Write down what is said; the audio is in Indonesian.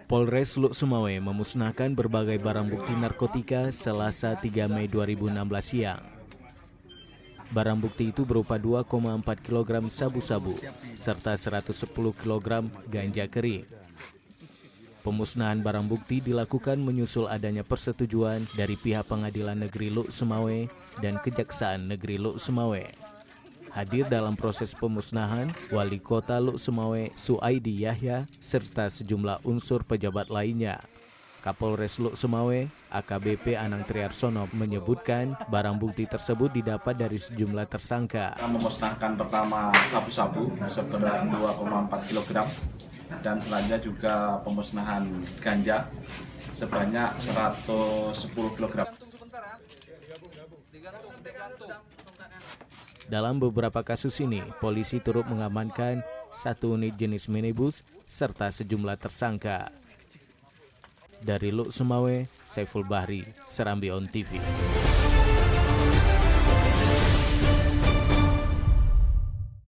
Polres Luk Sumawe memusnahkan berbagai barang bukti narkotika Selasa 3 Mei 2016 siang. Barang bukti itu berupa 2,4 kg sabu-sabu serta 110 kg ganja kering. Pemusnahan barang bukti dilakukan menyusul adanya persetujuan dari pihak Pengadilan Negeri Luk Sumawe dan Kejaksaan Negeri Luk Sumawe. Hadir dalam proses pemusnahan Wali Kota Luk Sumawe Suaidi Yahya serta sejumlah unsur pejabat lainnya. Kapolres Luk Sumawe AKBP Anang Triarsono menyebutkan barang bukti tersebut didapat dari sejumlah tersangka. Kita memusnahkan pertama sabu-sabu seberat 2,4 kg dan selanjutnya juga pemusnahan ganja sebanyak 110 kg. Dalam beberapa kasus ini, polisi turut mengamankan 1 unit jenis minibus serta sejumlah tersangka. Dari Luk Sumawe, Saiful Bahri, Serambi On TV.